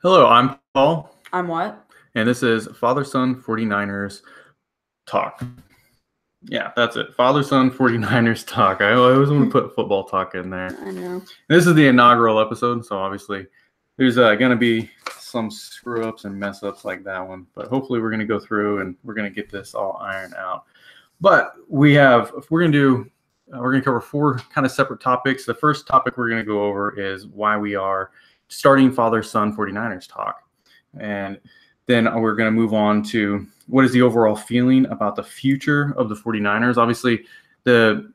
Hello, I'm Paul, I'm what? and this is Father-Son 49ers Talk. Yeah, that's it. Father-Son 49ers Talk. I always want to put football talk in there. I know. And this is the inaugural episode, so obviously there's going to be some screw-ups and mess-ups like that one. But hopefully we're going to go through and we're going to get this all ironed out. But we're going to cover four kind of separate topics. The first topic we're going to go over is why we are starting Father-Son 49ers Talk. And then we're going to move on to what is the overall feeling about the future of the 49ers. Obviously, the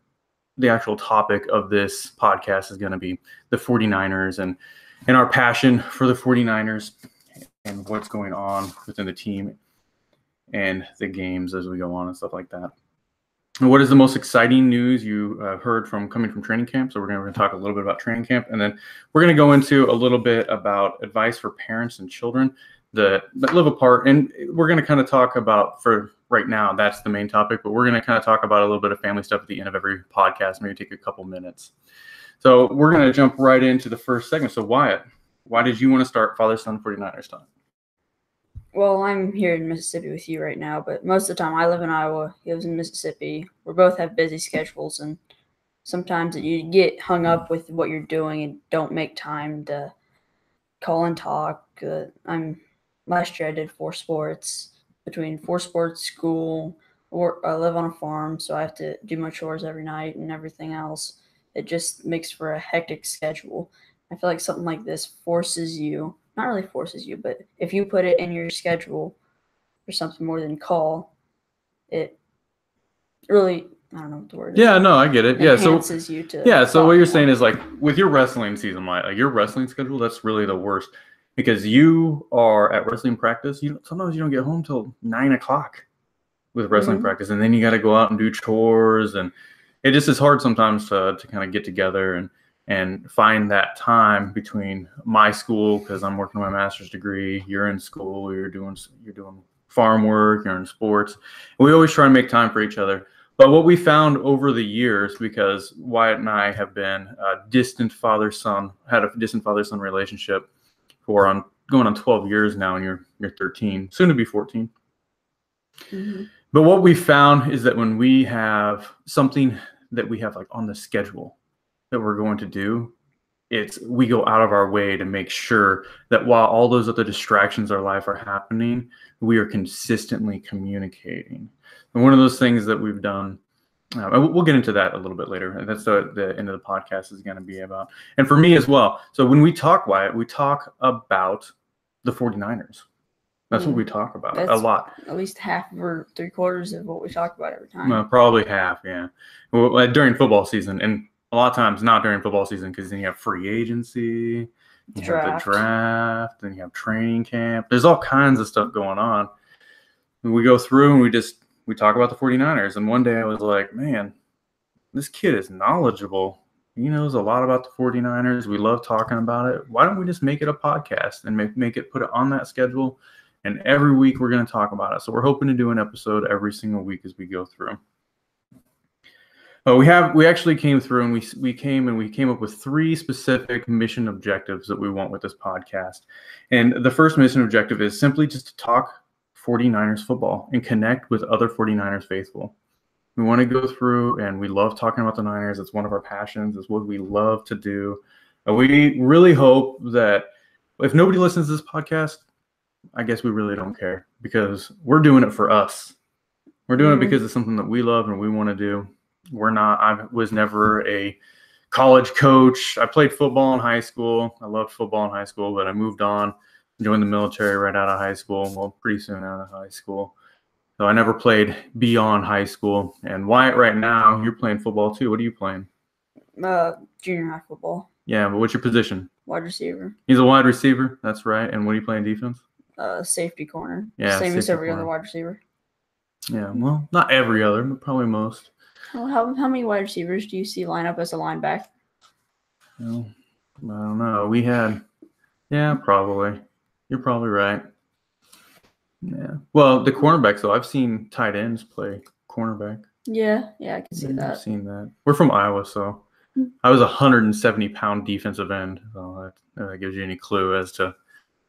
actual topic of this podcast is going to be the 49ers and our passion for the 49ers and what's going on within the team and the games as we go on and stuff like that. And what is the most exciting news you heard coming from training camp? So we're going to talk a little bit about training camp, and then we're going to go into a little bit about advice for parents and children that live apart. And we're going to kind of talk about, for right now, that's the main topic, but we're going to kind of talk about a little bit of family stuff at the end of every podcast, maybe take a couple minutes. So we're going to jump right into the first segment. So Wyatt, why did you want to start Father-Son 49ers Talk? Well, I'm here in Mississippi with you right now, but most of the time I live in Iowa. He lives in Mississippi. We both have busy schedules, and sometimes you get hung up with what you're doing and don't make time to call and talk. Last year I did 4 sports. Between 4 sports, school, or I live on a farm, so I have to do my chores every night and everything else. It just makes for a hectic schedule. I feel like something like this forces you. Not really forces you, but if you put it in your schedule for something more than call, it really, I don't know what the word is. Yeah, no, I get it. Enhances you to. Yeah, so what you're saying is, like, with your wrestling season, like your wrestling schedule, that's really the worst because you are at wrestling practice. Sometimes you don't get home till 9 o'clock with wrestling practice, and then you got to go out and do chores, and it just is hard sometimes to kind of get together and find that time between my school, because I'm working on my master's degree, you're in school, you're doing farm work, you're in sports. And we always try and make time for each other. But what we found over the years, because Wyatt and I have been a distant father-son relationship for going on 12 years now, and you're 13, soon to be 14. Mm-hmm. But what we found is that when we have something that we have like on the schedule that we're going to do, we go out of our way to make sure that while all those other distractions in our life are happening, we are consistently communicating. And one of those things that we've done, we'll get into that a little bit later. That's the end of the podcast is going to be about. And for me as well. So when we talk, Wyatt, we talk about the 49ers. That's what we talk about a lot. At least half or 3/4 of what we talk about every time. Probably half, yeah. Well, during football season, and a lot of times not during football season, because then you have free agency, you have the draft, then you have training camp. There's all kinds of stuff going on. And we go through and we talk about the 49ers. And one day I was like, man, this kid is knowledgeable. He knows a lot about the 49ers. We love talking about it. Why don't we just make it a podcast and put it on that schedule? And every week we're going to talk about it. So we're hoping to do an episode every single week as we go through. We actually came through and we came up with 3 specific mission objectives that we want with this podcast. And the first mission objective is simply just to talk 49ers football and connect with other 49ers faithful. We want to go through, and we love talking about the Niners. It's one of our passions. It's what we love to do. We really hope that if nobody listens to this podcast, I guess we really don't care, because we're doing it for us. We're doing it because it's something that we love and we want to do. I was never a college coach. I played football in high school. I loved football in high school, but I moved on, joined the military right out of high school. Well, pretty soon out of high school. So I never played beyond high school. And Wyatt, right now, you're playing football too. What are you playing? Junior high football. Yeah, but what's your position? Wide receiver. He's a wide receiver. That's right. And what are you playing defense? Safety corner. Yeah, same as every other wide receiver. Yeah, well, not every other, but probably most. Well, how many wide receivers do you see line up as a linebacker? Well, I don't know. Probably. You're probably right. Yeah. Well, the cornerbacks, though, I've seen tight ends play cornerback. Yeah, I can see that. I've seen that. We're from Iowa, so I was a 170-pound defensive end. So that gives you any clue as to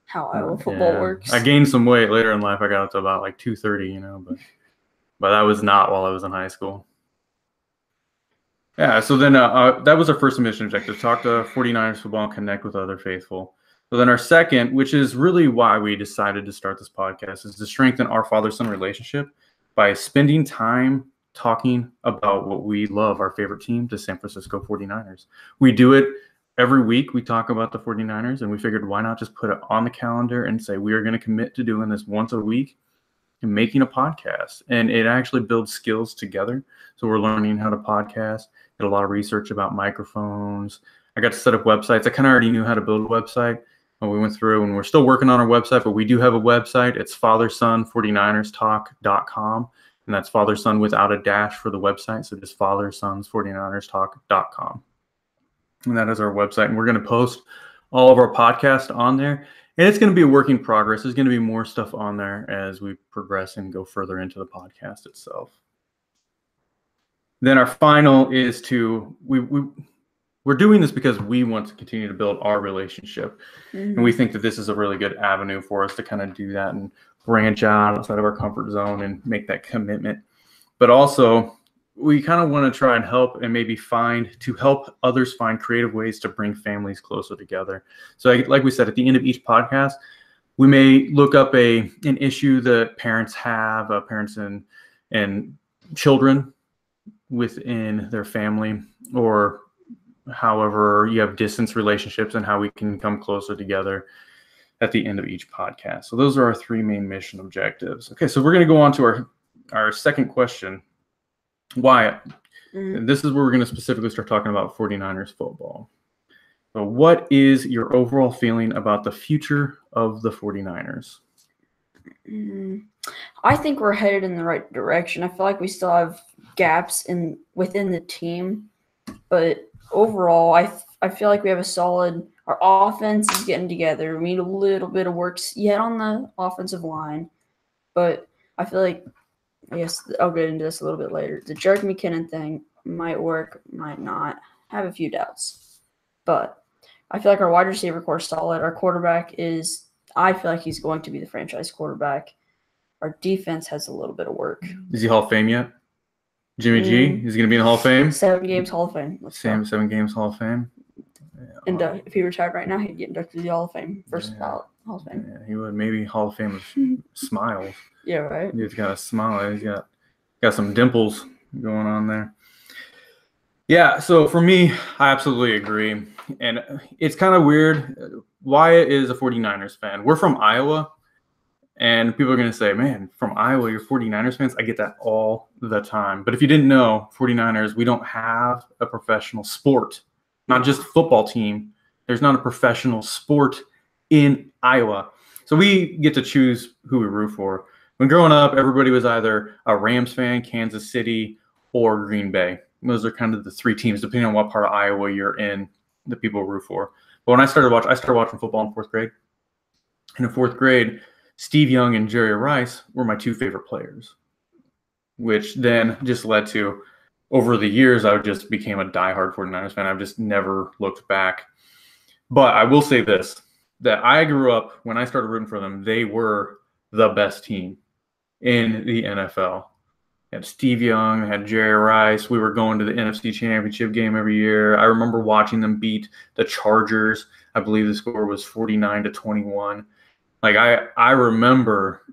how Iowa football works. I gained some weight later in life. I got up to about like 230, but that was not while I was in high school. Yeah, so then that was our first mission objective, talk to 49ers football and connect with other faithful. So then our second, which is really why we decided to start this podcast, is to strengthen our father-son relationship by spending time talking about what we love, our favorite team, the San Francisco 49ers. We do it every week. We talk about the 49ers, and we figured why not just put it on the calendar and say we are going to commit to doing this once a week and making a podcast. And it actually builds skills together. So we're learning how to podcast, did a lot of research about microphones. I got to set up websites. I kind of already knew how to build a website. And we went through, and we're still working on our website, but we do have a website. It's fathersson49erstalk.com. And that's fatherson without a dash for the website. So just fathersons49erstalk.com. And that is our website. And we're going to post all of our podcasts on there. And it's going to be a work in progress. There's going to be more stuff on there as we progress and go further into the podcast itself. Then our final is we're doing this because we want to continue to build our relationship. Mm-hmm. And we think that this is a really good avenue for us to kind of do that and branch out outside of our comfort zone and make that commitment. But also, we kind of want to try and help and maybe help others find creative ways to bring families closer together. So like we said, at the end of each podcast, we may look up an issue that parents have, parents and children within their family, or however you have distance relationships, and how we can come closer together at the end of each podcast. So those are our three main mission objectives. Okay, so we're going to go on to our second question. Wyatt, and this is where we're going to specifically start talking about 49ers football. So what is your overall feeling about the future of the 49ers? I think we're headed in the right direction. I feel like we still have gaps within the team, but overall, I feel like we have our offense is getting together. We need a little bit of work yet on the offensive line, but I feel like, I guess I'll get into this a little bit later. The Jerick McKinnon thing might work, might not. I have a few doubts, but I feel like our wide receiver core is solid. Our quarterback I feel like he's going to be the franchise quarterback. Our defense has a little bit of work. Is he Hall of Fame yet? Jimmy G? Is he going to be in the Hall of Fame? 7 games Hall of Fame. 7 games Hall of Fame. Yeah, and if he retired right now, he'd get inducted to the Hall of Fame. First ballot Hall of Fame. Yeah, he would. Maybe Hall of Fame with smiles. Yeah, right. He's got a smile. He's got some dimples going on there. Yeah, so for me, I absolutely agree. And it's kind of weird. Wyatt is a 49ers fan. We're from Iowa. And people are going to say, man, from Iowa, you're 49ers fans? I get that all the time. But if you didn't know, 49ers, we don't have a professional sport, not just football team. There's not a professional sport in Iowa. So we get to choose who we root for. When growing up, everybody was either a Rams fan, Kansas City, or Green Bay. Those are kind of the three teams, depending on what part of Iowa you're in, that people root for. But when I started watching football in fourth grade. And in fourth grade, Steve Young and Jerry Rice were my two favorite players, which then just led to, over the years, I just became a diehard 49ers fan. I've just never looked back. But I will say this, that I grew up, when I started rooting for them, they were the best team in the NFL. They had Steve Young, they had Jerry Rice. We were going to the NFC Championship game every year. I remember watching them beat the Chargers. I believe the score was 49-21. Like I remember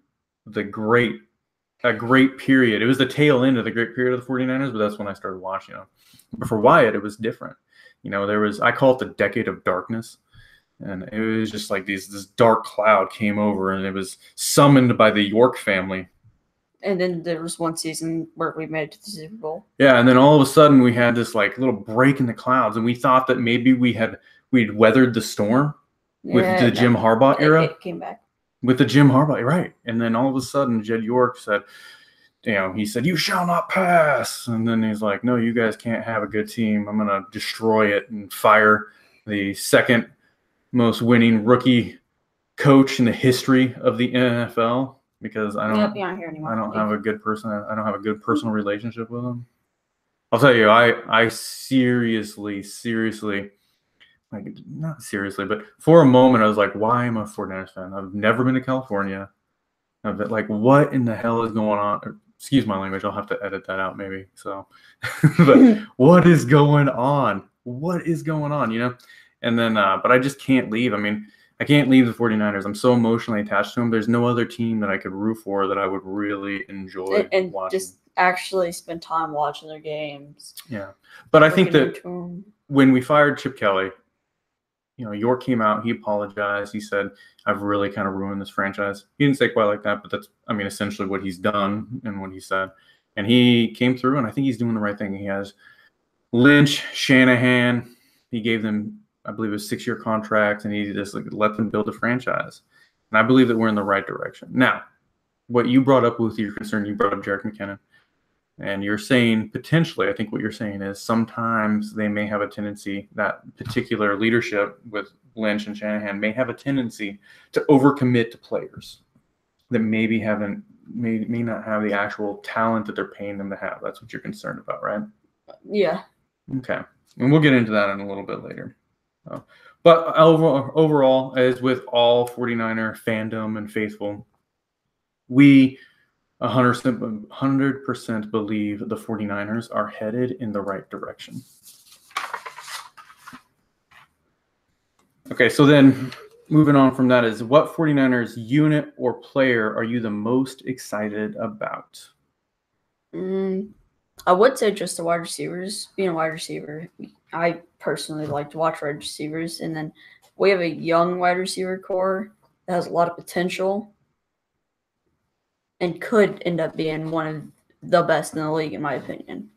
a great period. It was the tail end of the great period of the 49ers, but that's when I started watching them. But for Wyatt, it was different. I call it the decade of darkness. And it was just like this dark cloud came over, and it was summoned by the York family. And then there was one season where we made it to the Super Bowl. Yeah, and then all of a sudden we had this like little break in the clouds, and we thought that maybe we'd weathered the storm with the Jim Harbaugh era. It came back. With the Jim Harbaugh, right. And then all of a sudden Jed York said, he said, "You shall not pass." And then he's like, "No, you guys can't have a good team. I'm going to destroy it and fire the second most winning rookie coach in the history of the NFL because I don't have a good personal relationship with him." I'll tell you, I seriously, like not seriously, but for a moment I was like, why am I a 49ers fan? I've never been to California. I've been like, what in the hell is going on? Or, excuse my language, I'll have to edit that out maybe. So, but what is going on? What is going on, you know? And then, but I just can't leave. I mean, I can't leave the 49ers. I'm so emotionally attached to them. There's no other team that I could root for that I would really enjoy and watching. just actually spend time watching their games. Yeah. But I think that when we fired Chip Kelly, you know, York came out, he apologized. He said, I've really kind of ruined this franchise. He didn't say quite like that, but that's, I mean, essentially what he's done and what he said. And he came through, and I think he's doing the right thing. He has Lynch, Shanahan. He gave them, I believe, a 6-year contract, and he just like let them build a franchise. And I believe that we're in the right direction. Now, what you brought up with your concern, you brought up Jerick McKinnon. And you're saying potentially, I think what you're saying is sometimes they may have a tendency, that particular leadership with Lynch and Shanahan may have a tendency to overcommit to players that maybe may not have the actual talent that they're paying them to have. That's what you're concerned about, right? Yeah. Okay. And we'll get into that in a little bit later. But overall, as with all 49er fandom and faithful, we 100% believe the 49ers are headed in the right direction. Okay, so then moving on from that is, what 49ers unit or player are you the most excited about? I would say just the wide receivers. Being a wide receiver, I personally like to watch wide receivers. And then we have a young wide receiver core that has a lot of potential and could end up being one of the best in the league, in my opinion.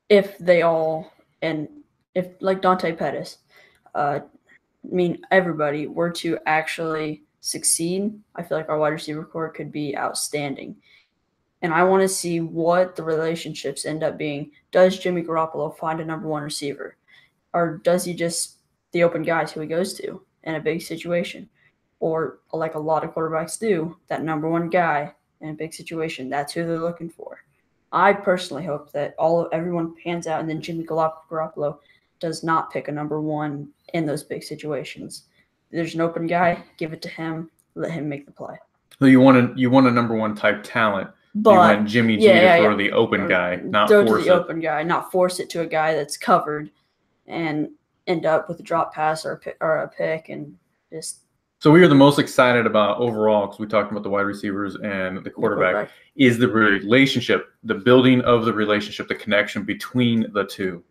If they all, and if like Dante Pettis, I mean, everybody were to actually succeed, I feel like our wide receiver core could be outstanding. And I want to see what the relationships end up being. Does Jimmy Garoppolo find a number one receiver? Or does he just the open guys who he goes to in a big situation? Or like a lot of quarterbacks do, that number one guy in a big situation, that's who they're looking for. I personally hope that everyone pans out and then Jimmy Garoppolo does not pick a number one in those big situations. There's an open guy, give it to him, let him make the play. So you want a number one type talent. But you want Jimmy G to throw the open guy, not throw force to the it. open guy, not force it to a guy that's covered and end up with a drop pass or a pick and just. So we are the most excited about overall, because we talked about the wide receivers and the quarterback, is the relationship, the building of the relationship, the connection between the two.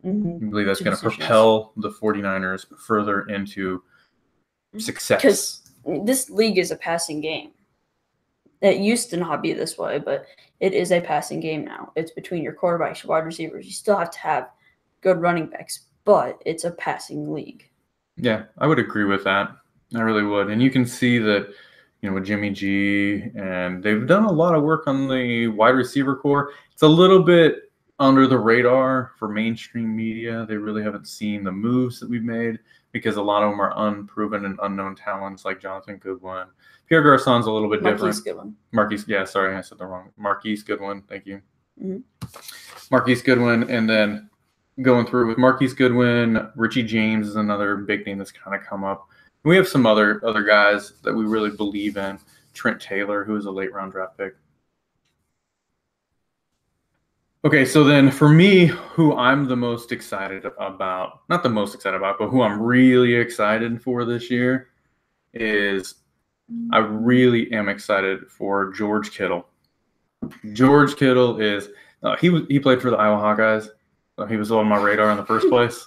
Mm-hmm. I believe that's going to propel the 49ers further into success. Because this league is a passing game. It used to not be this way, but it is a passing game now. It's between your quarterbacks, your wide receivers. You still have to have good running backs, but it's a passing league. Yeah, I would agree with that. I really would. And you can see that, you know, with Jimmy G, and they've done a lot of work on the wide receiver core. It's a little bit under the radar for mainstream media. They really haven't seen the moves that we've made because a lot of them are unproven and unknown talents like Jonathan Goodwin. Pierre Garçon's a little bit different. Marquise, yeah, sorry, I said the wrong. Marquise Goodwin, thank you. Mm-hmm. Marquise Goodwin, and then going through with Marquise Goodwin, Richie James is another big name that's kind of come up. We have some other guys that we really believe in. Trent Taylor, who is a late round draft pick. Okay, so then for me, who I'm the most excited about, not the most excited about, but who I'm really excited for this year is I really am excited for George Kittle. George Kittle is he played for the Iowa Hawkeyes. So he was on my radar in the first place.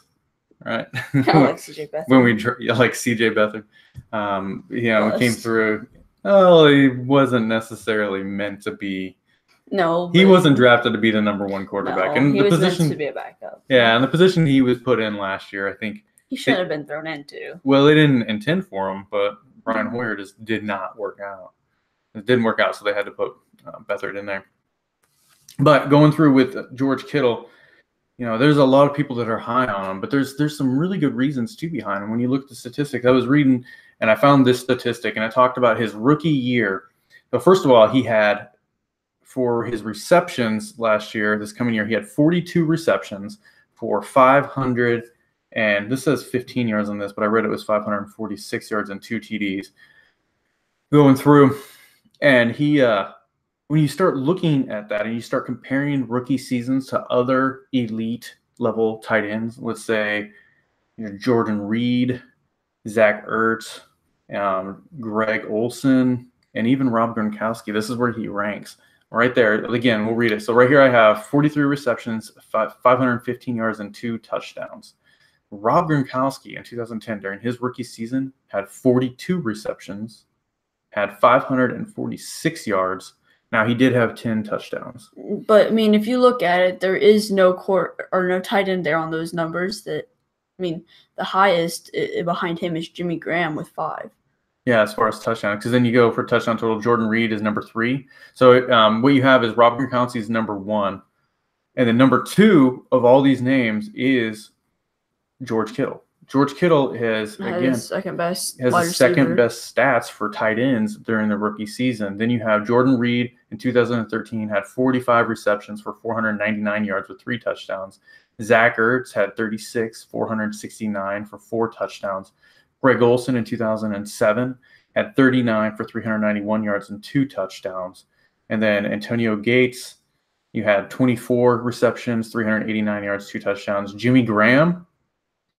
Right. I like CJ Beathard. When we like CJ Beathard. We came through. Oh, he wasn't necessarily meant to be. No, he wasn't drafted to be the number one quarterback. No, and he was meant to be a backup. Yeah, and the position he was put in last year, I think he should have been thrown into. Well, they didn't intend for him, but Brian Hoyer just did not work out. It didn't work out, so they had to put Beathard in there. But going through with George Kittle, you know, there's a lot of people that are high on him, but there's some really good reasons to be behind him. When you look at the statistics, I was reading and I found this statistic, and I talked about his rookie year. So first of all, he had, for his receptions last year, this coming year, he had 42 receptions for 500 And this says 15 yards on this, but I read it was 546 yards and 2 TDs going through. And he, when you start looking at that and you start comparing rookie seasons to other elite level tight ends, let's say Jordan Reed, Zach Ertz, Greg Olson, and even Rob Gronkowski. This is where he ranks. Right there. Again, we'll read it. So right here I have 43 receptions, 515 yards, and 2 touchdowns. Rob Gronkowski in 2010 during his rookie season had 42 receptions, had 546 yards. Now he did have 10 touchdowns. But I mean, if you look at it, there is no no tight end there on those numbers. The highest behind him is Jimmy Graham with 5. Yeah, as far as touchdowns, because then you go for touchdown total. Jordan Reed is number 3. So what you have is Rob Gronkowski is number 1, and then number 2 of all these names is George Kittle. George Kittle has the second best stats for tight ends during the rookie season. Then you have Jordan Reed in 2013 had 45 receptions for 499 yards with 3 touchdowns. Zach Ertz had 36, 469 for 4 touchdowns. Greg Olson in 2007 had 39 for 391 yards and 2 touchdowns. And then Antonio Gates, you had 24 receptions, 389 yards, 2 touchdowns. Jimmy Graham,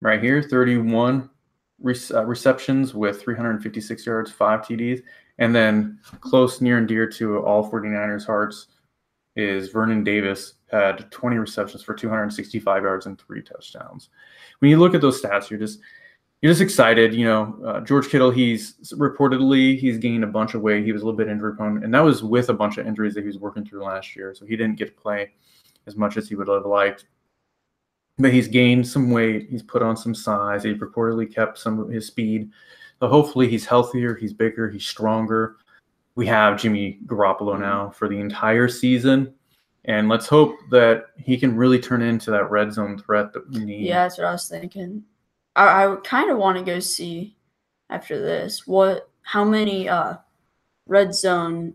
right here, 31 receptions with 356 yards, 5 TDs. And then close, near and dear to all 49ers hearts is Vernon Davis, had 20 receptions for 265 yards and 3 touchdowns. When you look at those stats, you're just excited. George Kittle, he's gained a bunch of weight. He was a little bit injury prone, and that was with a bunch of injuries that he was working through last year. So he didn't get to play as much as he would have liked. But he's gained some weight. He's put on some size. He reportedly kept some of his speed. So hopefully he's healthier, he's bigger, he's stronger. We have Jimmy Garoppolo now for the entire season. And let's hope that he can really turn into that red zone threat that we need. Yeah, that's what I was thinking. I kind of want to go see after this how many red zone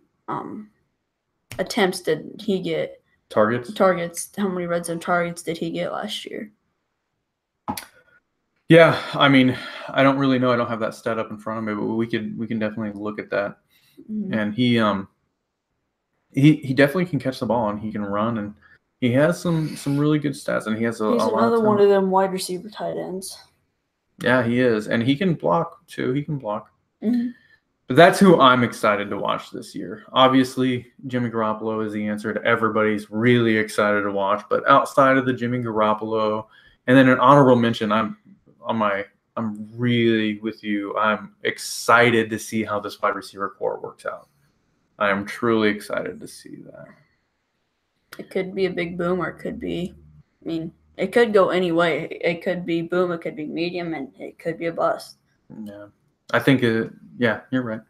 attempts did he get? Targets. How many red zone targets did he get last year? Yeah, I mean, I don't really know. I don't have that stat up in front of me, but we can definitely look at that. Mm-hmm. And he definitely can catch the ball and he can run and he has some really good stats and he's another one of them wide receiver tight ends. Yeah, he is, and he can block too. He can block. Mm-hmm. But that's who I'm excited to watch this year. Obviously, Jimmy Garoppolo is the answer to everybody's really excited to watch. But outside of the Jimmy Garoppolo, and then an honorable mention, I'm really with you. I'm excited to see how this wide receiver core works out. I am truly excited to see that. It could be a big boom, or it could be, it could go any way. It could be boom, it could be medium, and it could be a bust. Yeah. I think, yeah, you're right.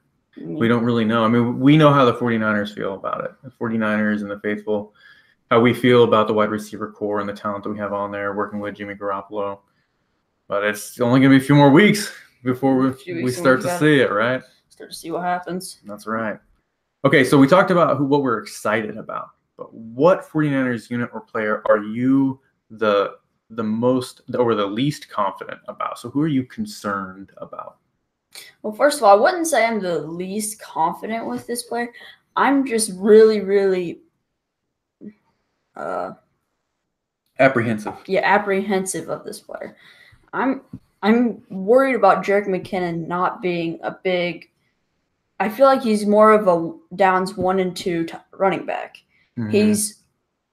We don't really know. I mean, we know how the 49ers feel about it. The 49ers and the faithful, how we feel about the wide receiver core and the talent that we have on there working with Jimmy Garoppolo. But it's only going to be a few more weeks before we start to see it, right? Start to see what happens. That's right. Okay, so we talked about what we're excited about. But what 49ers unit or player are you the most or the least confident about? So who are you concerned about? Well, first of all, I wouldn't say I'm the least confident with this player. I'm just really, really apprehensive. Yeah, apprehensive of this player. I'm worried about Jerick McKinnon not being a big. I feel like he's more of a downs 1 and 2 running back. Mm-hmm.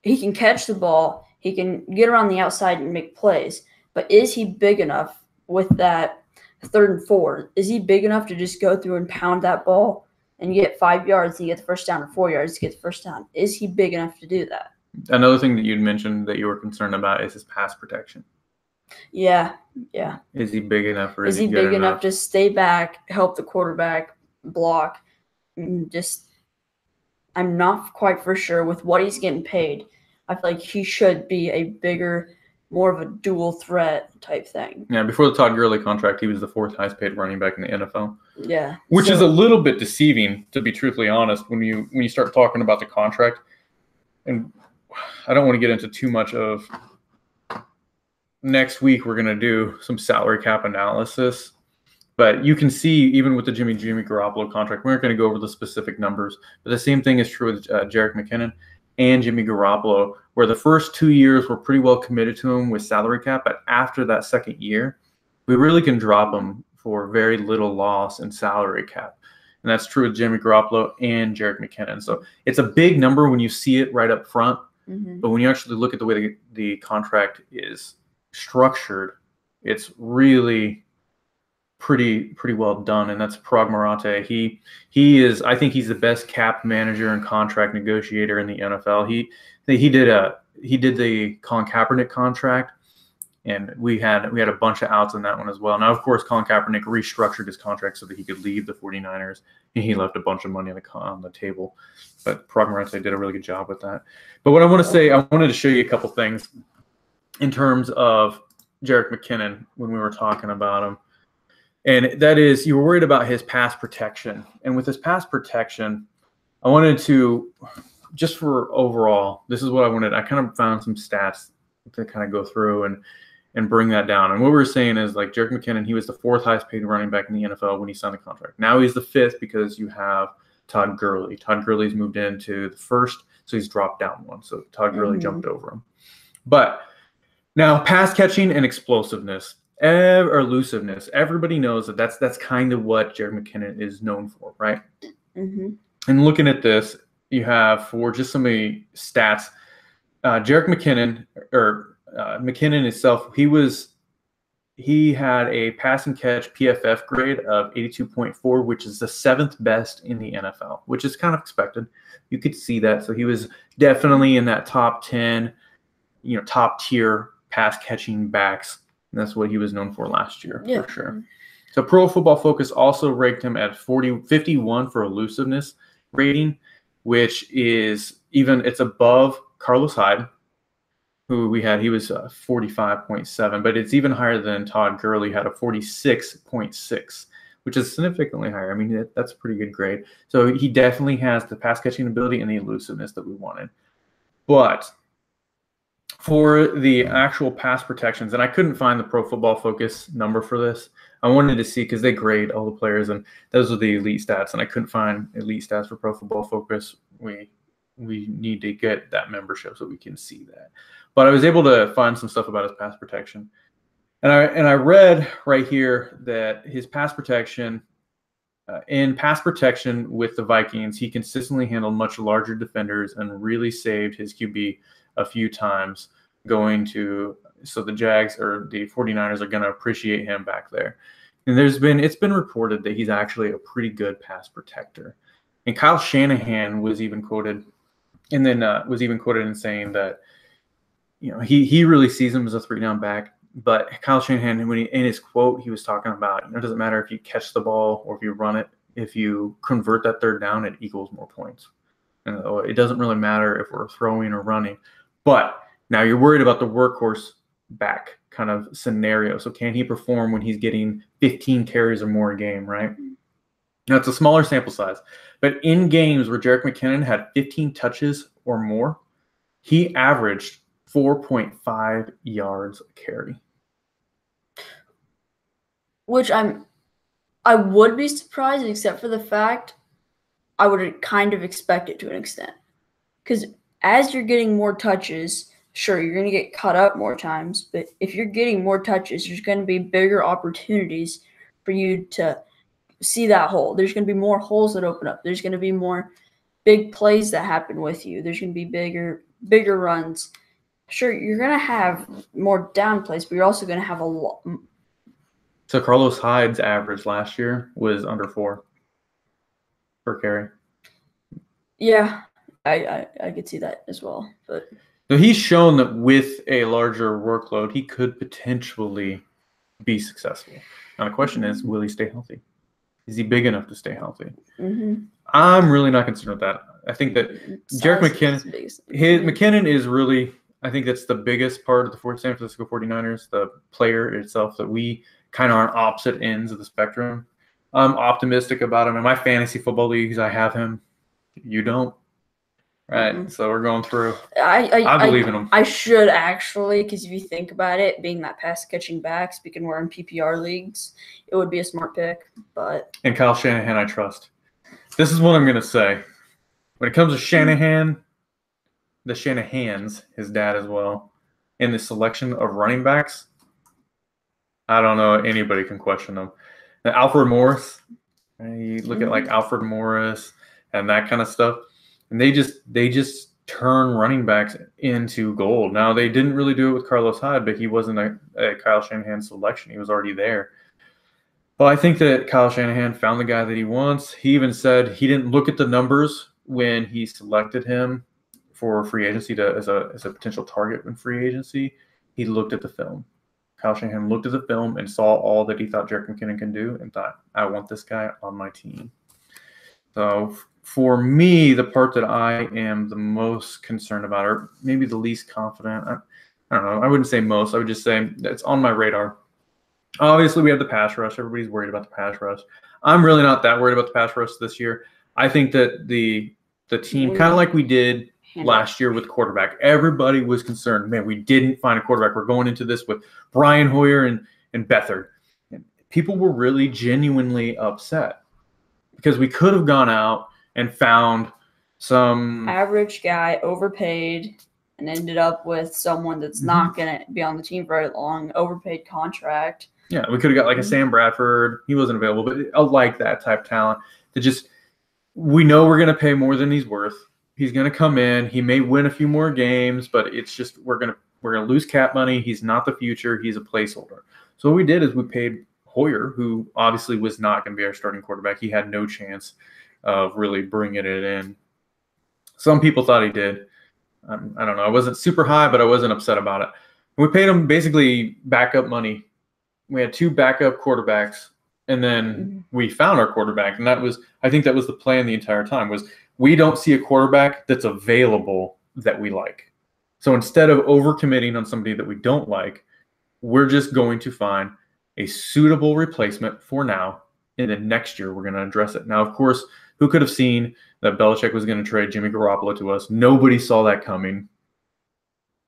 He can catch the ball. He can get around the outside and make plays. But is he big enough with that 3rd and 4? Is he big enough to just go through and pound that ball and get 5 yards and you get the first down, or 4 yards to get the first down? Is he big enough to do that? Another thing that you'd mentioned that you were concerned about is his pass protection. Yeah. Is he big enough, or is he big enough to stay back, help the quarterback block? I'm not quite for sure with what he's getting paid. I feel like he should be a bigger, more of a dual threat type thing. Yeah, before the Todd Gurley contract, he was the 4th highest paid running back in the NFL. Yeah. Which is a little bit deceiving, to be truthfully honest, when you start talking about the contract. And I don't want to get into too much of next week we're going to do some salary cap analysis. But you can see, even with the Jimmy Garoppolo contract, we aren't going to go over the specific numbers. But the same thing is true with Jerick McKinnon and Jimmy Garoppolo, where the first 2 years were pretty well committed to him with salary cap. But after that second year, we really can drop him for very little loss in salary cap. And that's true with Jimmy Garoppolo and Jerick McKinnon. So it's a big number when you see it right up front. Mm-hmm. But when you actually look at the way the contract is structured, it's really pretty well done. And that's Prog Marate. He is, I think he's the best cap manager and contract negotiator in the NFL. He did the Colin Kaepernick contract, and we had a bunch of outs in that one as well. Now, of course, Colin Kaepernick restructured his contract so that he could leave the 49ers, and he left a bunch of money on the table. But Prog Marate did a really good job with that. But what I want to say, I wanted to show you a couple things in terms of Jerick McKinnon when we were talking about him. And that is, you were worried about his pass protection. And with his pass protection, I wanted to, just for overall, this is what I wanted. I kind of found some stats to kind of go through and bring that down. And what we were saying is, like, Jerick McKinnon, he was the 4th highest paid running back in the NFL when he signed the contract. Now he's the 5th because you have Todd Gurley. Todd Gurley's moved into the 1st, so he's dropped down one. So Todd Gurley jumped over him. But now pass catching and explosiveness. Or elusiveness. Everybody knows that's kind of what Jerick McKinnon is known for, right? Mm-hmm. And looking at this, you have, for just some of the stats, Jerick McKinnon, or McKinnon itself, he had a pass and catch PFF grade of 82.4, which is the 7th best in the NFL, which is kind of expected. You could see that. So he was definitely in that top 10, top tier pass catching backs. And that's what he was known for last year, for sure. So Pro Football Focus also ranked him at 51 for elusiveness rating, which is it's above Carlos Hyde, who we had. He was 45.7, but it's even higher than Todd Gurley had a 46.6, which is significantly higher. I mean, that's a pretty good grade. So he definitely has the pass catching ability and the elusiveness that we wanted. But for the actual pass protections, and I couldn't find the Pro Football Focus number for this. I wanted to see, because they grade all the players, and those are the elite stats, and I couldn't find elite stats for Pro Football Focus. We need to get that membership so we can see that. But I was able to find some stuff about his pass protection. And I read right here that his pass protection, in pass protection with the Vikings, he consistently handled much larger defenders and really saved his QB a few times so the Jags or the 49ers are going to appreciate him back there. And it's been reported that he's actually a pretty good pass protector. And Kyle Shanahan was even quoted in saying that, he really sees him as a 3-down back. But Kyle Shanahan, in his quote, he was talking about, it doesn't matter if you catch the ball or if you run it. If you convert that 3rd down, it equals more points. And it doesn't really matter if we're throwing or running. But now you're worried about the workhorse back kind of scenario. So can he perform when he's getting 15 carries or more a game, right? Now, it's a smaller sample size. But in games where Jerick McKinnon had 15 touches or more, he averaged 4.5 yards a carry. Which I would be surprised, except for the fact I would kind of expect it to an extent. Because as you're getting more touches, sure, you're going to get cut up more times, but if you're getting more touches, there's going to be bigger opportunities for you to see that hole. There's going to be more holes that open up. There's going to be more big plays that happen with you. There's going to be bigger runs. Sure, you're going to have more down plays, but you're also going to have a lot. So Carlos Hyde's average last year was under 4 per carry. Yeah, I could see that as well. But so he's shown that with a larger workload, he could potentially be successful. Now the question is, will he stay healthy? Is he big enough to stay healthy? Mm-hmm. I'm really not concerned with that. I think that Jerick McKinnon is really, I think that's the biggest part of the San Francisco 49ers, the player itself, that we kind of are on opposite ends of the spectrum. I'm optimistic about him. In my fantasy football leagues, I have him. You don't. Right. So we're going through. I believe in him. I should actually, because if you think about it, being that pass catching back, speaking we're in PPR leagues, it would be a smart pick. And Kyle Shanahan, I trust. This is what I'm going to say. When it comes to Shanahan, the Shanahans, his dad as well, in the selection of running backs, I don't know anybody can question them. Now, Alfred Morris, you look at like Alfred Morris and that kind of stuff, and they just turn running backs into gold. Now, they didn't really do it with Carlos Hyde, but he wasn't a Kyle Shanahan selection. He was already there. Well, I think that Kyle Shanahan found the guy that he wants. He even said he didn't look at the numbers when he selected him for free agency as a potential target in free agency. He looked at the film. Kyle Shanahan looked at the film and saw all that he thought Jerick McKinnon can do and thought, I want this guy on my team. So for me, the part that I am the most concerned about, or maybe the least confident, I don't know, I wouldn't say most, I would just say it's on my radar. Obviously, we have the pass rush. Everybody's worried about the pass rush. I'm really not that worried about the pass rush this year. I think that the team, kind of like we did last year with quarterback, everybody was concerned. Man, we didn't find a quarterback. We're going into this with Brian Hoyer and Beathard. And people were really genuinely upset because we could have gone out and found some average guy, overpaid, and ended up with someone that's not going to be on the team very long, overpaid contract. Yeah, we could have got like a Sam Bradford. He wasn't available, but I like that type of talent. We know we're going to pay more than he's worth. He's going to come in. He may win a few more games, but it's just we're going to lose cap money. He's not the future. He's a placeholder. So what we did is we paid Hoyer, who obviously was not going to be our starting quarterback. He had no chance of really bringing it in. Some people thought he did. I don't know. I wasn't super high, but I wasn't upset about it. We paid him basically backup money. We had 2 backup quarterbacks, and then we found our quarterback. And I think that was the plan the entire time, was we don't see a quarterback that's available that we like. So instead of overcommitting on somebody that we don't like, we're just going to find a suitable replacement for now. And then next year, we're going to address it. Now, of course, who could have seen that Belichick was going to trade Jimmy Garoppolo to us? Nobody saw that coming.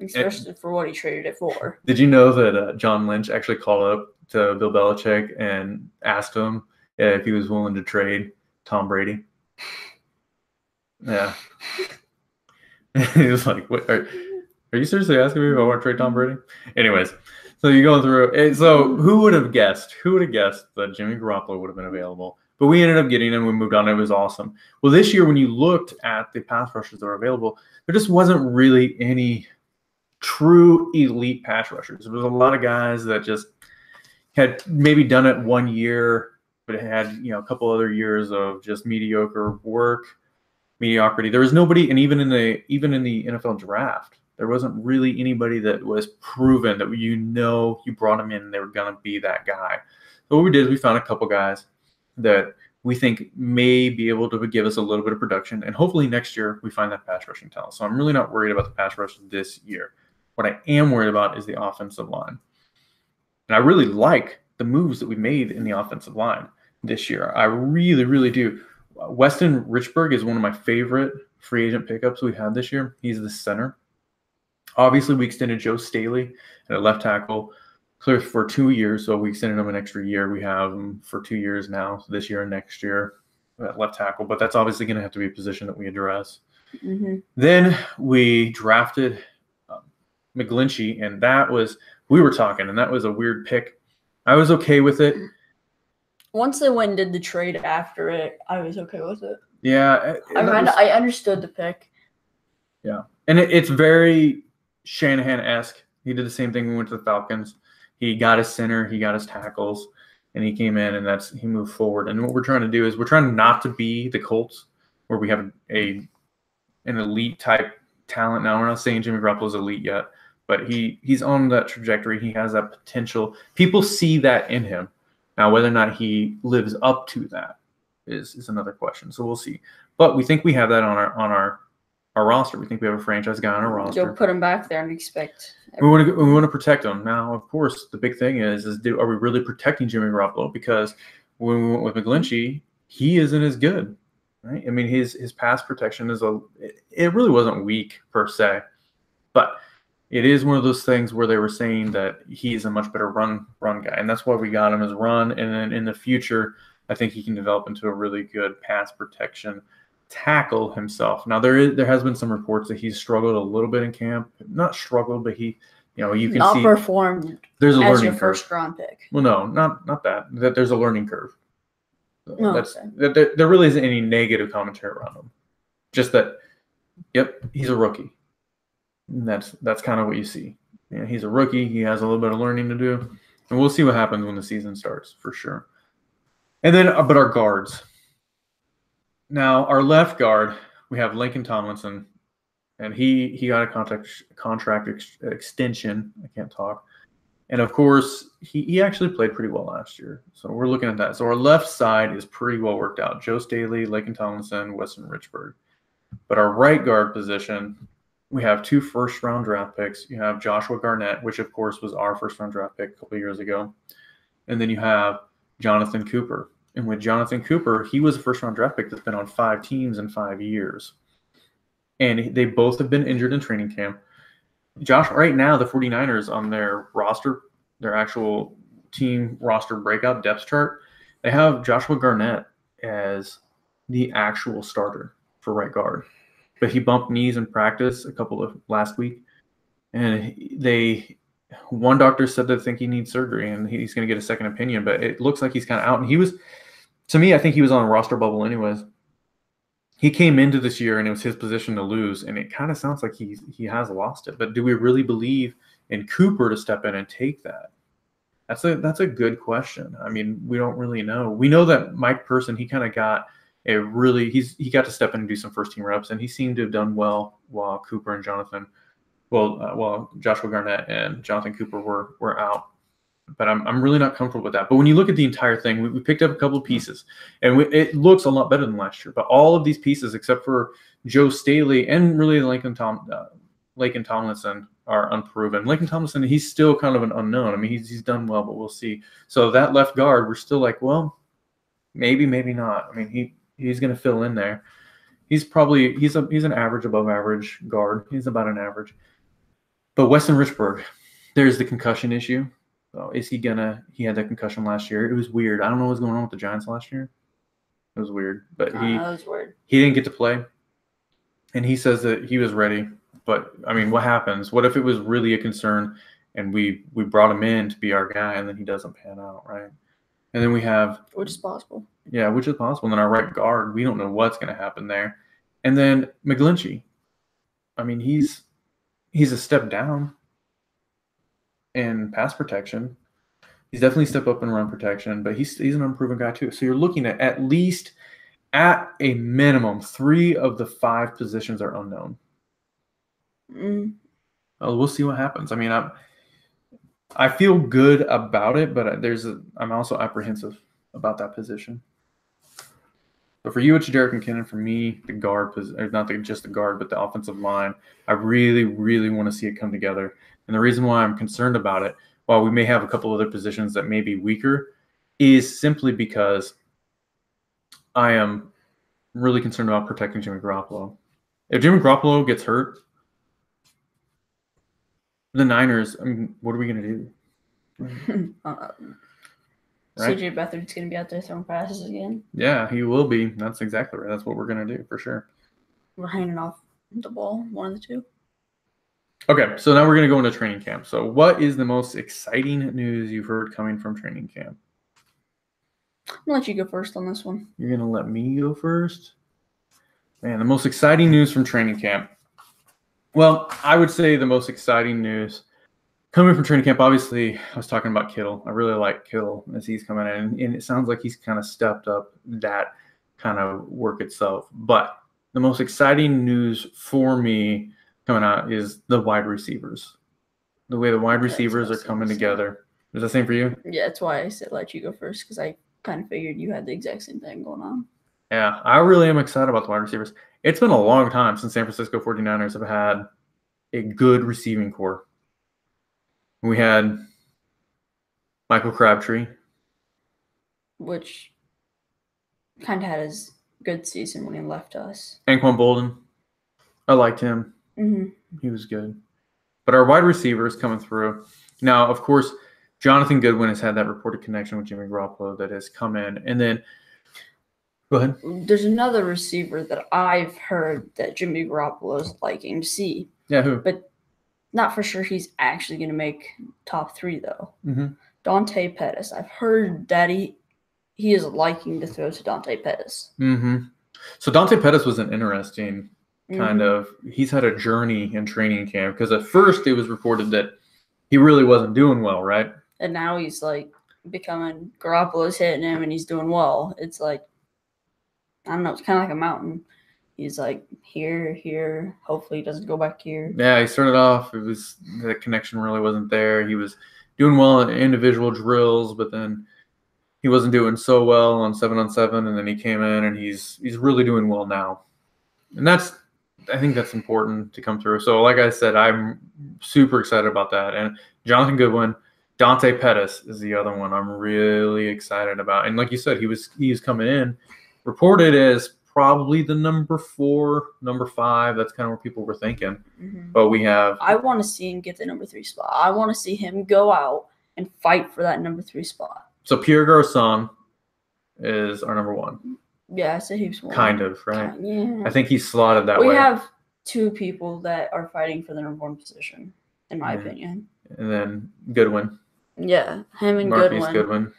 Especially for what he traded it for. Did you know that John Lynch actually called up to Bill Belichick and asked him if he was willing to trade Tom Brady? Yeah. He was like, "What? Are you seriously asking me if I want to trade Tom Brady?" Anyways, so you go through. So who would have guessed? Who would have guessed that Jimmy Garoppolo would have been available? But we ended up getting him. We moved on. It was awesome. Well, this year when you looked at the pass rushers that were available, there just wasn't really any true elite pass rushers. There was a lot of guys that just had maybe done it 1 year, but had a couple other years of just mediocre work, mediocrity. There was nobody, and even in the NFL draft, there wasn't really anybody that was proven that you brought them in and they were gonna be that guy. So what we did is we found a couple guys that we think may be able to give us a little bit of production, and hopefully next year we find that pass rushing talent. So I'm really not worried about the pass rush this year. What I am worried about is the offensive line. And I really like the moves that we made in the offensive line this year. I really, really do. Weston Richburg is one of my favorite free agent pickups we've had this year. He's the center. Obviously, we extended Joe Staley at left tackle clear for 2 years, so we extended him an extra year. We have him for 2 years now, so this year and next year at left tackle. But that's obviously going to have to be a position that we address. Then we drafted McGlinchey, and we were talking, and that was a weird pick. I was okay with it. Once they went and did the trade after it, I was okay with it. Yeah. I understood the pick. Yeah. And it's very Shanahan-esque. He did the same thing when we went to the Falcons. He got his center, he got his tackles, and he came in, and he moved forward. And what we're trying to do is we're trying not to be the Colts, where we have an elite type talent. Now, we're not saying Jimmy Garoppolo is elite yet, but he's on that trajectory. He has that potential. People see that in him. Now, whether or not he lives up to that is another question. So we'll see. But we think we have that on our roster. We think we have a franchise guy on our roster. You'll put him back there and expect. We want to protect him. Now, of course, the big thing is are we really protecting Jimmy Garoppolo? Because when we went with McGlinchey, he isn't as good. right? I mean, his pass protection it really wasn't weak per se, but it is one of those things where they were saying that he's a much better run guy, and that's why we got him as run. And then in the future, I think he can develop into a really good pass protection tackle himself. Now there has been some reports that he's struggled a little bit in camp. Not struggled, but he, you can not see performed. There's a as learning your curve. First round pick. Well, no, not that. That there's a learning curve. No, there really isn't any negative commentary around him. Just that, yep, he's a rookie. And that's kind of what you see. Yeah, he's a rookie. He has a little bit of learning to do, and we'll see what happens when the season starts for sure. And then, but our guards. Now, our left guard, we have Lincoln Tomlinson, and he got a contract extension. I can't talk. And of course, he actually played pretty well last year. So we're looking at that. So our left side is pretty well worked out. Joe Staley, Laken Tomlinson, Weston Richburg. But our right guard position, we have 2 first-round draft picks. You have Joshua Garnett, which of course was our first-round draft pick a couple of years ago. And then you have Jonathan Cooper. And with Jonathan Cooper, he was a first-round draft pick that's been on 5 teams in 5 years. And they both have been injured in training camp. Josh, right now, the 49ers on their roster, their actual team roster breakout depth chart, they have Joshua Garnett as the actual starter for right guard. But he bumped knees in practice last week. And one doctor said they think he needs surgery and he's going to get a second opinion, but it looks like he's kind of out. And to me, I think he was on a roster bubble anyways. He came into this year and it was his position to lose, and it kind of sounds like he has lost it. But do we really believe in Cooper to step in and take that? That's a good question. I mean, we don't really know. We know that Mike Person, he kind of got he got to step in and do some first team reps, and he seemed to have done well while Cooper and while Joshua Garnett and Jonathan Cooper were out. But I'm really not comfortable with that. But when you look at the entire thing, we picked up a couple of pieces, and it looks a lot better than last year. But all of these pieces, except for Joe Staley and really Laken Tomlinson, are unproven. Laken Tomlinson, he's still kind of an unknown. I mean, he's done well, but we'll see. So that left guard, we're still like, well, maybe not. I mean, he's going to fill in there. He's an average, above average guard. He's about an average. But Weston Richburg, there's the concussion issue. So he had that concussion last year. It was weird. I don't know what was going on with the Giants last year. It was weird. But he didn't get to play. And he says that he was ready. But, I mean, what happens? What if it was really a concern and we brought him in to be our guy and then he doesn't pan out, right? And then we have – which is possible. Yeah, which is possible. And then our right guard, we don't know what's going to happen there. And then McGlinchey. I mean, he's a step down in pass protection. He's definitely stepped up in run protection, but he's an unproven guy too. So you're looking at least, at a minimum, 3 of the 5 positions are unknown. We'll see what happens. I mean, I feel good about it, but I'm also apprehensive about that position. But for you, it's Derek McKinnon. For me, the guard, not just the guard, but the offensive line, I really, really want to see it come together. And the reason why I'm concerned about it, while we may have a couple other positions that may be weaker, is simply because I am really concerned about protecting Jimmy Garoppolo. If Jimmy Garoppolo gets hurt, the Niners, I mean, what are we going to do? Right? CJ Beathard's going to be out there throwing passes again. Yeah, he will be. That's exactly right. That's what we're going to do for sure. We're handing off the ball, one of the two. Okay, so now we're going to go into training camp. So what is the most exciting news you've heard coming from training camp? I'm going to let you go first on this one. You're going to let me go first? Man, the most exciting news from training camp. Well, I would say the most exciting news coming from training camp, obviously, I was talking about Kittle. I really like Kittle as he's coming in, and it sounds like he's kind of stepped up that kind of work itself. But the most exciting news for me coming out is the wide receivers. The way the wide receivers are coming together. Is that the same for you? Yeah, that's why I said let you go first, because I kind of figured you had the exact same thing going on. Yeah, I really am excited about the wide receivers. It's been a long time since San Francisco 49ers have had a good receiving core. We had Michael Crabtree, which kind of had his good season when he left us. Anquan Bolden, I liked him. He was good. But our wide receivers coming through. Now, of course, Jonathan Goodwin has had that reported connection with Jimmy Garoppolo that has come in. And then, go ahead. There's another receiver that I've heard that Jimmy Garoppolo is liking to see. Yeah, who? But not for sure he's actually going to make top 3, though. Mm-hmm. Dante Pettis. I've heard that he is liking to throw to Dante Pettis. Mm-hmm. So Dante Pettis was an interesting kind of – he's had a journey in training camp because at first it was reported that he really wasn't doing well, right? And now he's like becoming – Garoppolo's hitting him and he's doing well. It's like – I don't know. It's kind of like a mountain. He's like here. Hopefully he doesn't go back here. Yeah, he started off. It was the connection really wasn't there. He was doing well in individual drills, but then he wasn't doing so well on 7-on-7. And then he came in, and he's really doing well now. And I think that's important to come through. So, like I said, I'm super excited about that. And Jonathan Goodwin, Dante Pettis is the other one I'm really excited about. And like you said, he's coming in, reported as probably the number 4, number 5. That's kind of where people were thinking. Mm-hmm. But we have. I want to see him get the number 3 spot. I want to see him go out and fight for that number 3 spot. So Pierre Garçon is our number 1. Yeah, I said he was 1. Kind of, right? Yeah. I think he's slotted that way. We have 2 people that are fighting for the number 1 position, in my opinion. And then Goodwin. Yeah, him and Marquise Goodwin.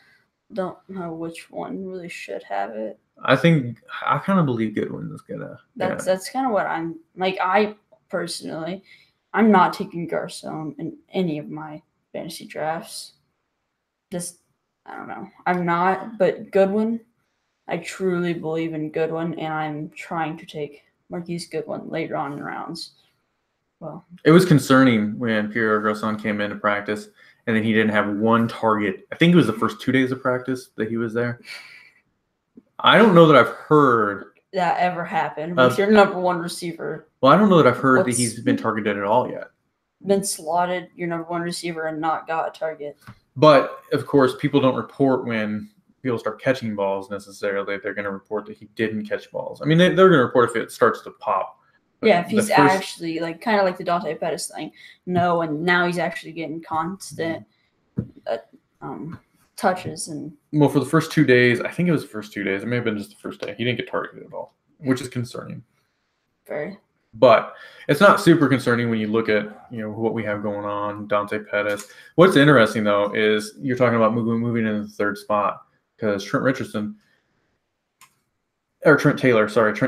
Don't know which one really should have it. I kind of believe Goodwin is gonna. That's kind of what I'm like. I personally, I'm not taking Garcon in any of my fantasy drafts. I don't know. I'm not, but Goodwin, I truly believe in Goodwin, and I'm trying to take Marquise Goodwin later on in rounds. Well, it was concerning when Pierre Garçon came into practice, and then he didn't have one target. I think it was the first 2 days of practice that he was there. I don't know that I've heard that ever happened with your number 1 receiver. Well, I don't know that I've heard that he's been targeted at all yet. Been slotted your number 1 receiver and not got a target. But, of course, people don't report when people start catching balls necessarily. They're going to report that he didn't catch balls. I mean, they're going to report if it starts to pop. But yeah, if he's actually, like, kind of like the Dante Pettis thing. No, and now he's actually getting constant touches. Well, for the first 2 days, I think it was the first 2 days. It may have been just the first day. He didn't get targeted at all, which is concerning. Very. But it's not super concerning when you look at what we have going on. Dante Pettis. What's interesting though is you're talking about moving in the 3rd spot because Trent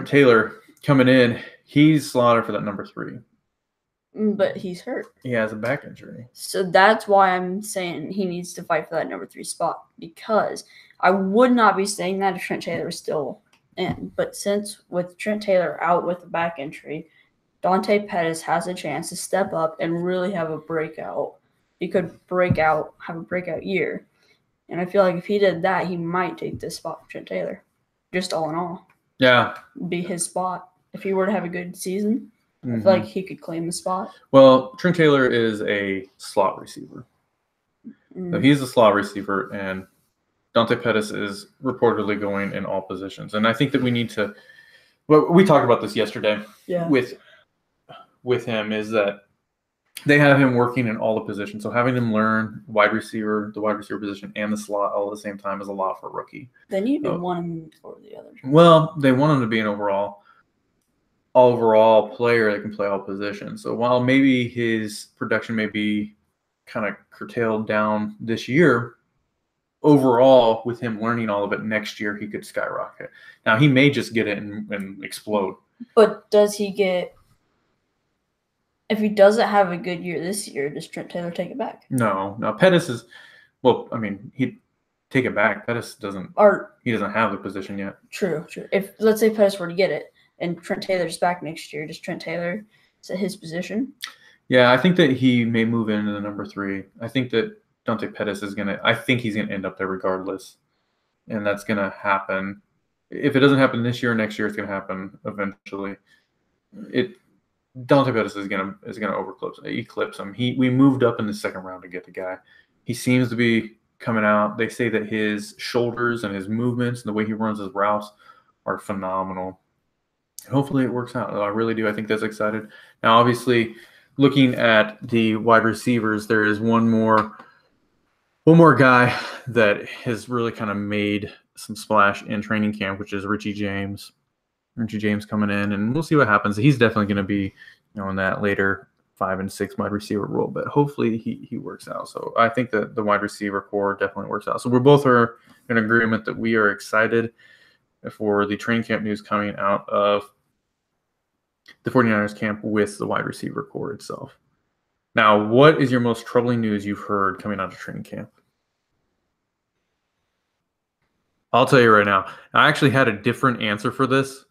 Taylor coming in. He's slotted for that number 3. But he's hurt. He has a back injury. So that's why I'm saying he needs to fight for that number 3 spot because I would not be saying that if Trent Taylor was still in. But since with Trent Taylor out with the back injury, Dante Pettis has a chance to step up and really have a breakout. He could have a breakout year. And I feel like if he did that, he might take this spot from Trent Taylor. Just all in all. Yeah. Be his spot. If he were to have a good season, I feel like he could claim the spot. Well, Trent Taylor is a slot receiver. So he's a slot receiver, and Dante Pettis is reportedly going in all positions. And I think that we need to – well, we talked about this yesterday with him is that they have him working in all the positions. So having him learn the wide receiver position and the slot all at the same time is a lot for a rookie. They need to want him for the other. Well, they want him to be an overall player that can play all positions. So while maybe his production may be kind of curtailed down this year, overall, with him learning all of it next year, he could skyrocket. Now, he may just get it and explode. But does he get – if he doesn't have a good year this year, does Trent Taylor take it back? No. Pettis is – well, I mean, he'd take it back. Pettis doesn't – he doesn't have the position yet. True. If let's say Pettis were to get it and Trent Taylor's back next year, does Trent Taylor set his position? Yeah, I think that he may move into the number 3. I think that Dante Pettis is going to – I think he's going to end up there regardless. And that's going to happen. If it doesn't happen this year or next year, it's going to happen eventually. Dante Pettis is going to eclipse him. We moved up in the 2nd round to get the guy. He seems to be coming out. They say that his shoulders and his movements and the way he runs his routes are phenomenal. Hopefully it works out. I really do. I think that's excited. Now, obviously, looking at the wide receivers, there is one more guy that has really kind of made some splash in training camp, which is Richie James. Richie James coming in, and we'll see what happens. He's definitely going to be, in that later 5 and 6 wide receiver role, but hopefully he works out. So I think that the wide receiver core definitely works out. So we both are in agreement that we are excited for the training camp news coming out of the 49ers camp with the wide receiver core itself. Now, what is your most troubling news you've heard coming out of training camp? I'll tell you right now, I actually had a different answer for this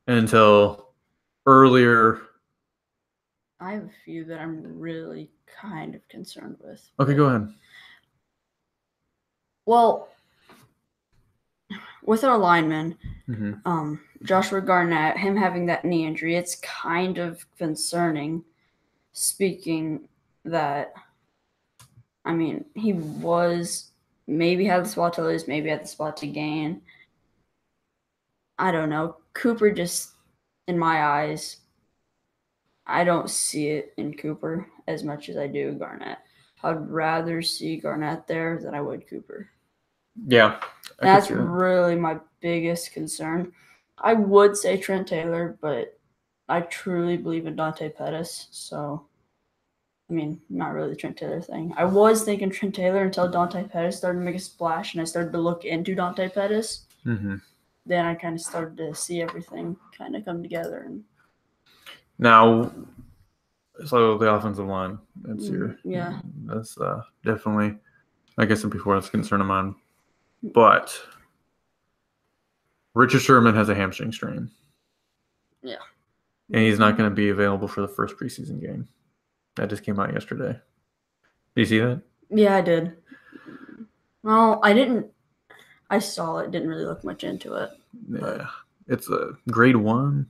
until earlier. I have a few that I'm really kind of concerned with. Okay, go ahead. Well, with our lineman, Joshua Garnett, him having that knee injury, it's kind of concerning. Speaking that, I mean, he was maybe had the spot to lose, maybe had the spot to gain. I don't know. Cooper just, in my eyes, I don't see it in Cooper as much as I do Garnett. I'd rather see Garnett there than I would Cooper. Yeah. That's really my biggest concern. I would say Trent Taylor, but I truly believe in Dante Pettis. So, I mean, not really the Trent Taylor thing. I was thinking Trent Taylor until Dante Pettis started to make a splash, and I started to look into Dante Pettis. Then I kind of started to see everything kind of come together. And now, so the offensive line, that's that's definitely, like I said before, that's a concern of mine. But Richard Sherman has a hamstring strain. Yeah. And he's not going to be available for the first preseason game. That just came out yesterday. Did you see that? Yeah, I did. Well, I didn't. I saw it. Didn't really look much into it. Yeah. It's a grade 1.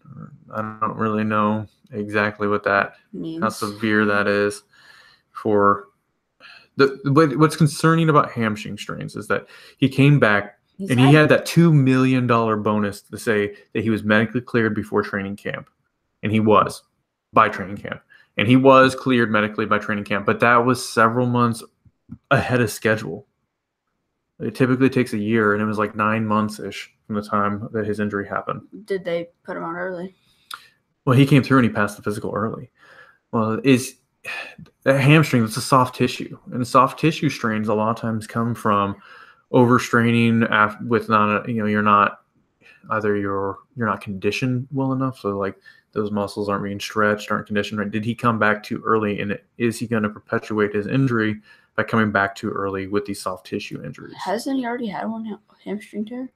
I don't really know exactly what that means. How severe that is for what's concerning about hamstring strains is that he came back and he had that $2 million bonus to say that he was medically cleared before training camp. And he was by training camp. And he was cleared medically by training camp. But that was several months ahead of schedule. It typically takes a year, and it was like 9 months-ish from the time that his injury happened. Did they put him on early? Well, he came through and he passed the physical early. Well, that hamstring, it's a soft tissue. And soft tissue strains a lot of times come from overstraining with you're not conditioned well enough. So like those muscles aren't being stretched, aren't conditioned right. Did he come back too early? And is he going to perpetuate his injury by coming back too early with these soft tissue injuries? Hasn't he already had one hamstring tear?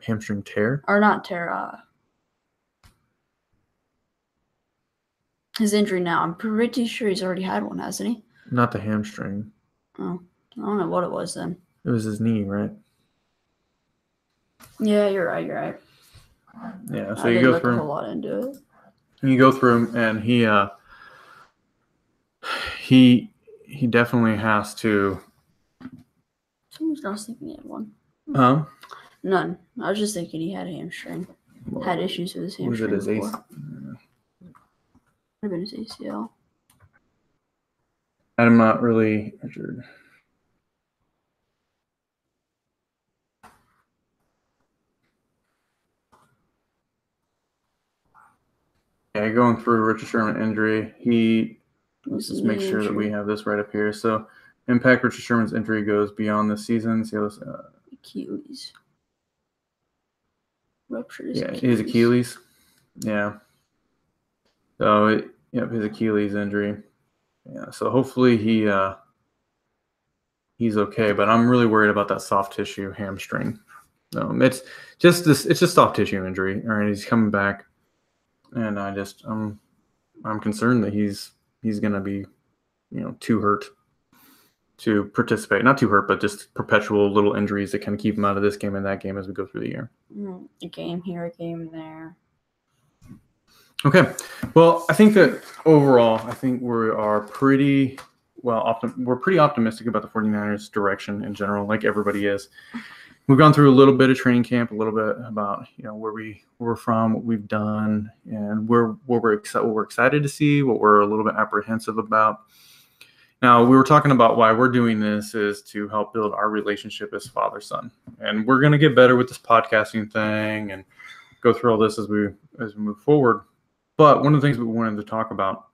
Hamstring tear? Or not tear, his injury now. I'm pretty sure he's already had one, hasn't he? Not the hamstring. Oh, I don't know what it was then. It was his knee, right? Yeah, you're right. Yeah, so you go through a whole lot into it. You go through him, and he definitely has to. Someone's not thinking he had one. None. I was just thinking he had a hamstring. Had issues with his hamstring. Was it his ACL? Could have been his ACL. I'm not really injured. Yeah, going through Richard Sherman injury, let's just make sure that we have this right up here. So, impact Richard Sherman's injury goes beyond the season. See this, Achilles. Ruptured his Achilles. His Achilles. Yeah. So, his Achilles injury. Yeah, so hopefully he's okay, but I'm really worried about that soft tissue hamstring. It's just soft tissue injury. All right, he's coming back. And I'm concerned that he's gonna be, too hurt to participate. Not too hurt, but just perpetual little injuries that kind of keep him out of this game and that game as we go through the year. A game here, a game there. Okay, well, I think that overall, we are pretty we're pretty optimistic about the 49ers direction in general, like everybody is. we've gone through a little bit of training camp, a little bit about where we're from, what we've done, and what we're excited to see, what we're a little bit apprehensive about. Now, we were talking about why we're doing this is to help build our relationship as father-son, and we're going to get better with this podcasting thing and go through all this as we move forward. But one of the things we wanted to talk about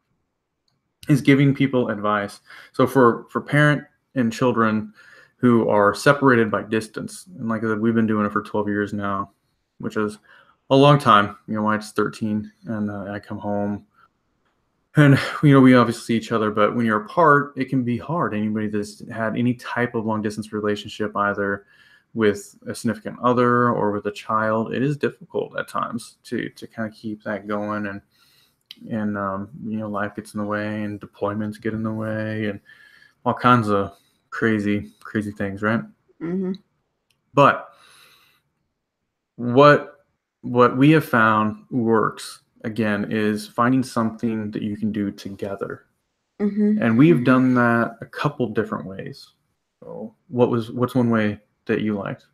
is giving people advice. So for parent and children who are separated by distance, and like I said, we've been doing it for 12 years now, which is a long time. My wife's 13, and I come home, and we obviously see each other, but when you're apart, it can be hard. Anybody that's had any type of long distance relationship, either with a significant other or with a child, it is difficult at times to kind of keep that going, and life gets in the way, and deployments get in the way, and all kinds of crazy things, right? Mm-hmm. But what we have found works, again, is finding something that you can do together. Mm-hmm. And we've done that a couple different ways. So what's one way that you liked?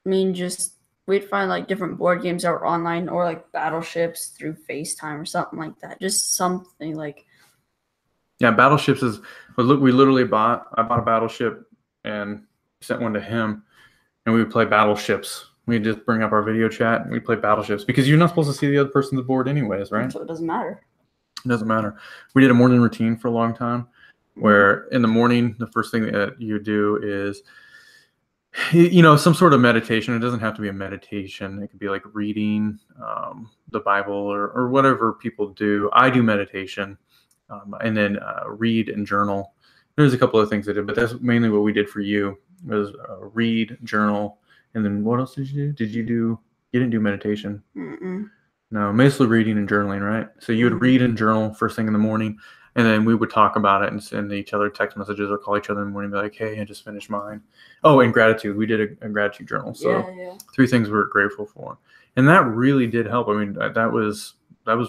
I mean, just we'd find like different board games that were online, or like battleships through FaceTime or something like that. Just something like. Yeah, battleships is. I bought a battleship and sent one to him, and we would play battleships. We'd just bring up our video chat and we'd play battleships, because you're not supposed to see the other person's board anyways, right? So it doesn't matter. It doesn't matter. We did a morning routine for a long time, where in the morning, the first thing that you do is, some sort of meditation. It doesn't have to be a meditation. It could be like reading the Bible or whatever people do. I do meditation, and then read and journal. There's a couple of things I did, but that's mainly what we did for you, was read, journal, and then what else did you do? You didn't do meditation. Mm-mm. No, mostly reading and journaling, right? So you would read and journal first thing in the morning, and then we would talk about it and send each other text messages or call each other in the morning and be like, hey, I just finished mine. Oh, and gratitude. We did a gratitude journal. So yeah. 3 things we're grateful for. And that really did help. I mean, that was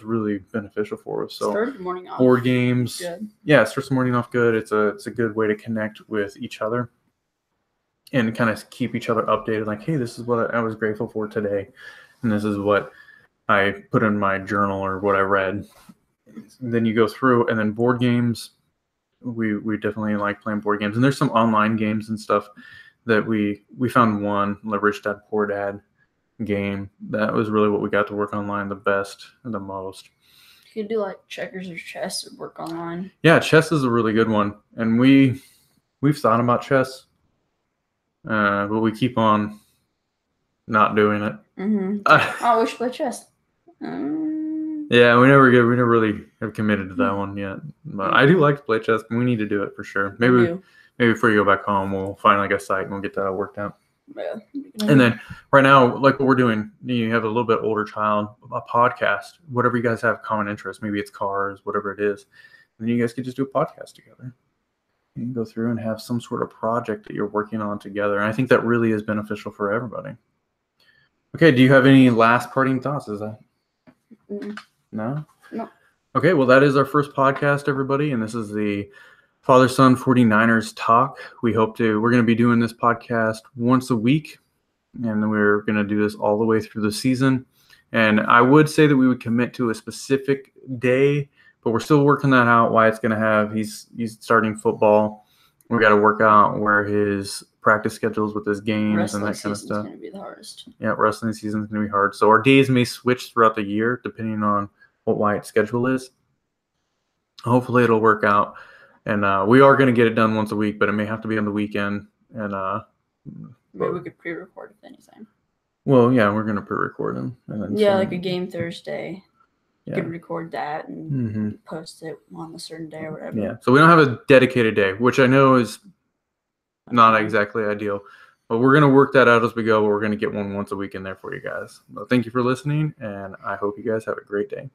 really beneficial for us. So started the morning off board games. Good. Yeah, it starts the morning off good. It's a good way to connect with each other and kind of keep each other updated. Like, hey, this is what I was grateful for today, and this is what I put in my journal or what I read. And then you go through, and then board games. We definitely like playing board games, and there's some online games and stuff that we found one, the Rich Dad Poor Dad game. That was really what we got to work online the best and the most. You could do like checkers or chess or work online. Yeah, chess is a really good one, and we've thought about chess, but we keep on not doing it. Mm-hmm. We should play chess. Yeah, we never really have committed to that one yet. But I do like to play chess, but we need to do it for sure. Maybe before you go back home, we'll find like a site and we'll get that worked out. Yeah. And then right now, like what we're doing, you have a little bit older child, a podcast, whatever you guys have common interest, maybe it's cars, whatever it is. And then you guys could just do a podcast together. You can go through and have some sort of project that you're working on together. And I think that really is beneficial for everybody. Okay, do you have any last parting thoughts? Is that? No? No. Okay, well, that is our first podcast, everybody. And this is the Father-Son 49ers Talk. We're going to be doing this podcast once a week. And we're going to do this all the way through the season. And I would say that we would commit to a specific day, but we're still working that out. Wyatt's going to have, he's starting football. We got to work out where his practice schedules with his games and that kind of stuff. Wrestling season's going to be the hardest. Yeah, wrestling season's going to be hard. So our days may switch throughout the year depending on what Wyatt's schedule is. Hopefully it'll work out. And we are going to get it done once a week, but it may have to be on the weekend. And maybe we could pre-record if anything. Well, yeah, we're going to pre-record them. And then like a game Thursday. Yeah. You could record that and post it on a certain day or whatever. Yeah, so we don't have a dedicated day, which I know is not exactly ideal. But we're going to work that out as we go. But we're going to get one once a week in there for you guys. Well, thank you for listening, and I hope you guys have a great day.